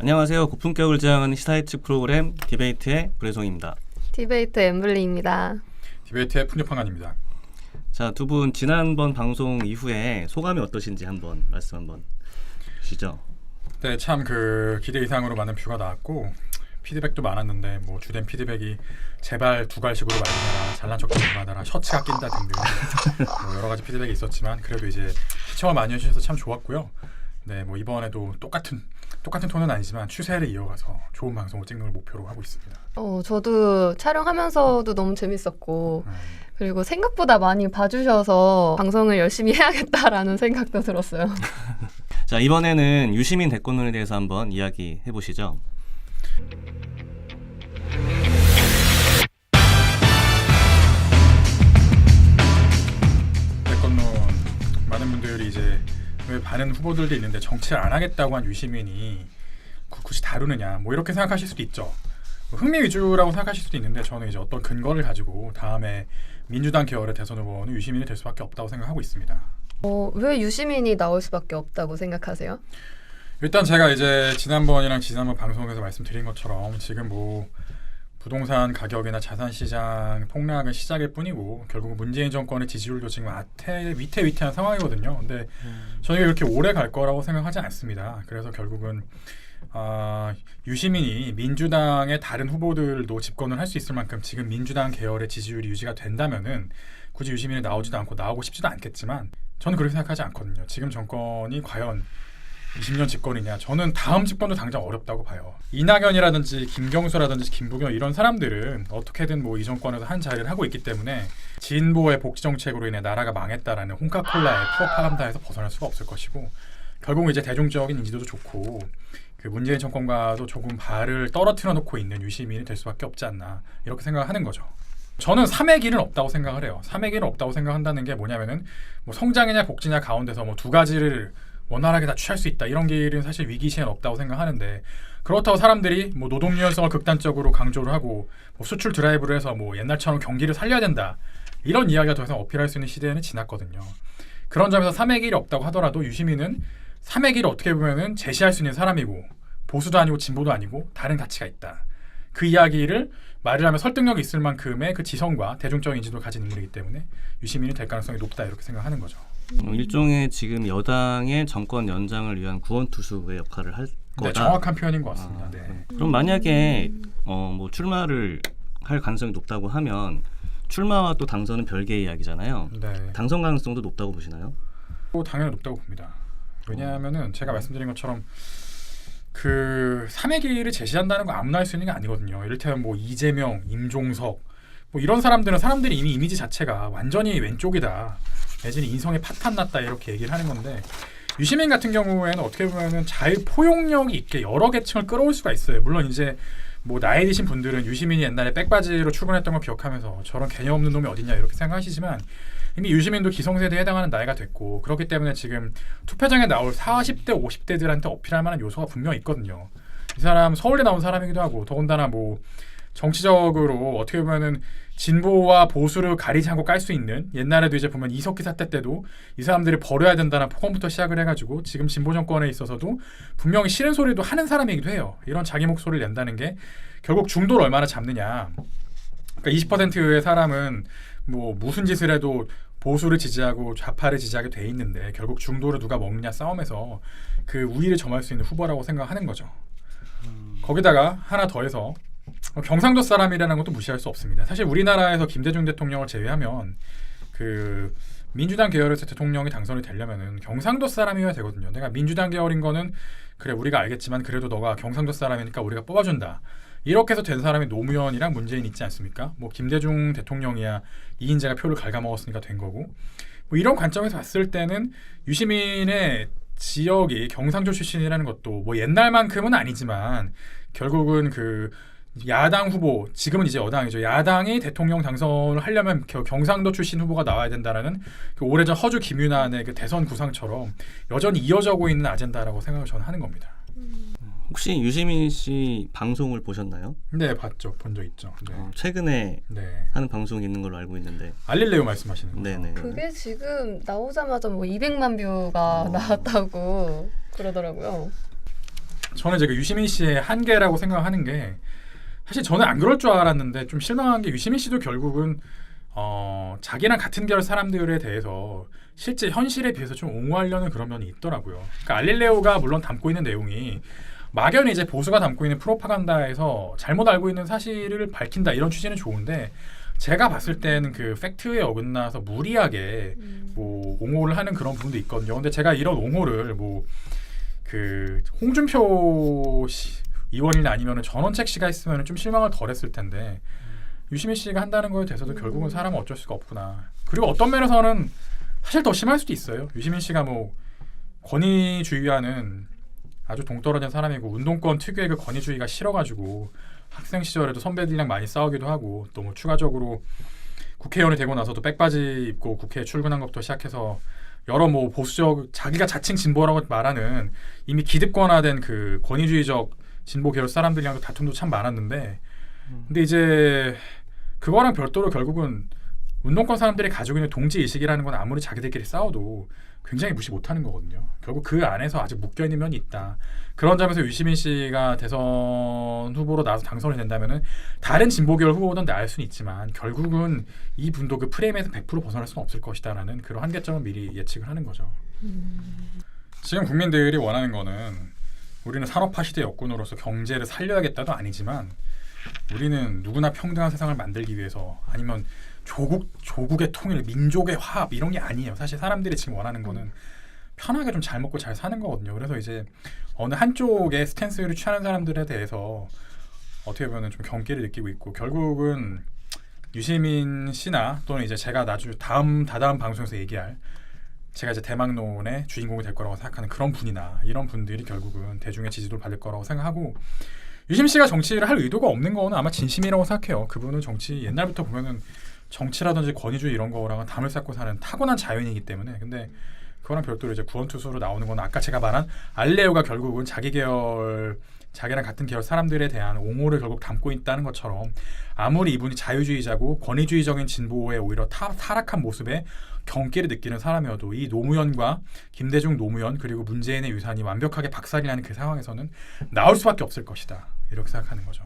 안녕하세요. 고품격을 지향하는 시사예측 프로그램 디베이트의 브레송입니다. 디베이트 엠블리입니다. 디베이트의 풍류판관입니다. 자, 두 분 지난번 방송 이후에 소감이 어떠신지 한번 말씀 한번 주시죠. 네, 참 그 기대 이상으로 많은 뷰가 나왔고 피드백도 많았는데 뭐 주된 피드백이 제발 두갈식으로 말해라, 잘난 척 좀 그만하라, 셔츠가 낀다 등등 뭐 여러 가지 피드백이 있었지만 그래도 이제 시청을 많이 해주셔서 참 좋았고요. 네, 뭐 이번에도 똑같은 톤은 아니지만 추세를 이어가서 좋은 방송을 찍는 걸 목표로 하고 있습니다. 저도 촬영하면서도 너무 재밌었고 그리고 생각보다 많이 봐주셔서 방송을 열심히 해야겠다라는 생각도 들었어요. 자, 이번에는 유시민 대권론에 대해서 한번 이야기해 보시죠. 대권론 많은 분들이 이제 왜 많은 후보들도 있는데 정치를 안 하겠다고 한 유시민이 굳이 다루느냐 뭐 이렇게 생각하실 수도 있죠. 흥미 위주라고 생각하실 수도 있는데 저는 이제 어떤 근거를 가지고 다음에 민주당 계열의 대선 후보는 유시민이 될 수밖에 없다고 생각하고 있습니다. 왜 유시민이 나올 수밖에 없다고 생각하세요? 일단 제가 이제 지난번 방송에서 말씀드린 것처럼 지금 뭐 부동산 가격이나 자산 시장 폭락은 시작일 뿐이고 결국 문재인 정권의 지지율도 지금 위태위태한 상황이거든요. 근데 저는 이렇게 오래 갈 거라고 생각하지 않습니다. 그래서 결국은 유시민이 민주당의 다른 후보들도 집권을 할 수 있을 만큼 지금 민주당 계열의 지지율이 유지가 된다면은 굳이 유시민이 나오지도 않고 나오고 싶지도 않겠지만 저는 그렇게 생각하지 않거든요. 지금 정권이 과연 20년 집권이냐? 저는 다음 집권도 당장 어렵다고 봐요. 이낙연이라든지 김경수라든지 김부겸 이런 사람들은 어떻게든 뭐 이 정권에서 한 자리를 하고 있기 때문에 진보의 복지 정책으로 인해 나라가 망했다라는 홍카콜라의 프로파간다에서 벗어날 수가 없을 것이고 결국은 이제 대중적인 인지도도 좋고 그 문재인 정권과도 조금 발을 떨어뜨려 놓고 있는 유시민이 될 수밖에 없지 않나 이렇게 생각하는 거죠. 저는 3의 길은 없다고 생각을 해요. 3의 길은 없다고 생각한다는 게 뭐냐면은 뭐 성장이냐 복지냐 가운데서 뭐 두 가지를 원활하게 다 취할 수 있다 이런 길은 사실 위기 시에는 없다고 생각하는데 그렇다고 사람들이 뭐 노동 유연성을 극단적으로 강조를 하고 뭐 수출 드라이브를 해서 뭐 옛날처럼 경기를 살려야 된다 이런 이야기가 더 이상 어필할 수 있는 시대는 지났거든요. 그런 점에서 3의 길이 없다고 하더라도 유시민은 3의 길을 어떻게 보면은 제시할 수 있는 사람이고 보수도 아니고 진보도 아니고 다른 가치가 있다. 그 이야기를 말을 하면 설득력이 있을 만큼의 그 지성과 대중적인 인지도를 가진 인물이기 때문에 유시민이 될 가능성이 높다 이렇게 생각하는 거죠. 일종의 지금 여당의 정권 연장을 위한 구원투수의 역할을 할 거다. 네, 정확한 표현인 것 같습니다. 네. 그럼 만약에 뭐 출마를 할 가능성이 높다고 하면 출마와 또 당선은 별개의 이야기잖아요. 네. 당선 가능성도 높다고 보시나요? 당연히 높다고 봅니다. 왜냐하면은 제가 말씀드린 것처럼 그 3의 길을 제시한다는 거 아무나 할 수 있는 게 아니거든요. 이를테면 뭐 이재명, 임종석 뭐 이런 사람들은 사람들이 이미 이미지 자체가 완전히 왼쪽이다. 내지는 인성에 파탄 났다 이렇게 얘기를 하는 건데 유시민 같은 경우에는 어떻게 보면은 잘 포용력이 있게 여러 계층을 끌어올 수가 있어요. 물론 이제 뭐 나이 드신 분들은 유시민이 옛날에 백바지로 출근했던 걸 기억하면서 저런 개념 없는 놈이 어딨냐 이렇게 생각하시지만 이미 유시민도 기성세대에 해당하는 나이가 됐고 그렇기 때문에 지금 투표장에 나올 40대 50대들한테 어필할 만한 요소가 분명히 있거든요. 이 사람 서울대 나온 사람이기도 하고 더군다나 뭐 정치적으로 어떻게 보면은 진보와 보수를 가리지 않고 깔 수 있는 옛날에도 이제 보면 이석기 사태 때도 이 사람들이 버려야 된다는 포럼부터 시작을 해가지고 지금 진보 정권에 있어서도 분명히 싫은 소리도 하는 사람이기도 해요. 이런 자기 목소리를 낸다는 게 결국 중도를 얼마나 잡느냐. 그러니까 20%의 사람은 뭐 무슨 짓을 해도 보수를 지지하고 좌파를 지지하게 돼 있는데 결국 중도를 누가 먹느냐 싸움에서 그 우위를 점할 수 있는 후보라고 생각하는 거죠. 거기다가 하나 더해서 경상도 사람이라는 것도 무시할 수 없습니다. 사실 우리나라에서 김대중 대통령을 제외하면 그 민주당 계열에서 대통령이 당선이 되려면은 경상도 사람이어야 되거든요. 내가 민주당 계열인 거는 그래 우리가 알겠지만 그래도 너가 경상도 사람이니까 우리가 뽑아준다. 이렇게 해서 된 사람이 노무현이랑 문재인 있지 않습니까? 뭐 김대중 대통령이야 이인재가 표를 갉아먹었으니까 된 거고 뭐 이런 관점에서 봤을 때는 유시민의 지역이 경상도 출신이라는 것도 뭐 옛날만큼은 아니지만 결국은 그 야당 후보 지금은 이제 여당이죠. 야당이 대통령 당선을 하려면 경상도 출신 후보가 나와야 된다라는 그 오래전 허주 김윤환의 그 대선 구상처럼 여전히 이어져고 있는 아젠다라고 생각을 저는 하는 겁니다. 혹시 유시민 씨 방송을 보셨나요? 네, 봤죠. 본 적 있죠. 네. 최근에 네. 하는 방송이 있는 걸로 알고 있는데. 알릴레오 말씀하시는 거죠? 네네. 그게 지금 나오자마자 뭐 200만 뷰가 나왔다고 그러더라고요. 저는 이제 그 유시민 씨의 한계라고 생각하는 게 사실 저는 안 그럴 줄 알았는데 좀 실망한 게 유시민 씨도 결국은 자기랑 같은 계열 사람들에 대해서 실제 현실에 비해서 좀 옹호하려는 그런 면이 있더라고요. 그러니까 알릴레오가 물론 담고 있는 내용이 막연히 이제 보수가 담고 있는 프로파간다에서 잘못 알고 있는 사실을 밝힌다 이런 취지는 좋은데 제가 봤을 때는 그 팩트에 어긋나서 무리하게 뭐 옹호를 하는 그런 부분도 있거든요. 근데 제가 이런 옹호를 뭐 그 홍준표 의원이나 아니면은 전원책 씨가 했으면 좀 실망을 덜했을 텐데 유시민 씨가 한다는 거에 대해서도 결국은 사람은 어쩔 수가 없구나. 그리고 어떤 면에서는 사실 더 심할 수도 있어요. 유시민 씨가 뭐 권위주의와는 아주 동떨어진 사람이고 운동권 특유의 그 권위주의가 싫어가지고 학생 시절에도 선배들이랑 많이 싸우기도 하고 또 뭐 추가적으로 국회의원이 되고 나서도 백바지 입고 국회에 출근한 것부터 시작해서 여러 뭐 보수적 자기가 자칭 진보라고 말하는 이미 기득권화된 그 권위주의적 진보 계열 사람들이랑도 다툼도 참 많았는데 근데 이제 그거랑 별도로 결국은 운동권 사람들이 가지고 있는 동지 의식이라는 건 아무리 자기들끼리 싸워도 굉장히 무시 못하는 거거든요. 결국 그 안에서 아직 묶여있는 면이 있다. 그런 점에서 유시민 씨가 대선 후보로 나와서 당선이 된다면은 다른 진보계열 후보보다는 나을 수는 있지만 결국은 이 분도 그 프레임에서 100% 벗어날 수는 없을 것이다라는 그런 한계점을 미리 예측을 하는 거죠. 지금 국민들이 원하는 거는 우리는 산업화 시대 여군으로서 경제를 살려야겠다도 아니지만 우리는 누구나 평등한 세상을 만들기 위해서 아니면 조국의 통일, 민족의 화합 이런 게 아니에요. 사실 사람들이 지금 원하는 거는 편하게 좀 잘 먹고 잘 사는 거거든요. 그래서 이제 어느 한쪽의 스탠스를 취하는 사람들에 대해서 어떻게 보면 좀 경계를 느끼고 있고 결국은 유시민 씨나 또는 이제 제가 나중에 다다음 방송에서 얘기할 제가 이제 대망론의 주인공이 될 거라고 생각하는 그런 분이나 이런 분들이 결국은 대중의 지지도를 받을 거라고 생각하고 유시민 씨가 정치를 할 의도가 없는 거는 아마 진심이라고 생각해요. 그분은 정치 옛날부터 보면은 정치라든지 권위주의 이런 거랑은 담을 쌓고 사는 타고난 자연이기 때문에 근데 그거랑 별도로 이제 구원투수로 나오는 건 아까 제가 말한 알레오가 결국은 자기랑 같은 계열 사람들에 대한 옹호를 결국 담고 있다는 것처럼 아무리 이분이 자유주의자고 권위주의적인 진보에 오히려 타락한 모습에 경계를 느끼는 사람이어도 이 노무현과 김대중 노무현 그리고 문재인의 유산이 완벽하게 박살이 나는 그 상황에서는 나올 수밖에 없을 것이다 이렇게 생각하는 거죠.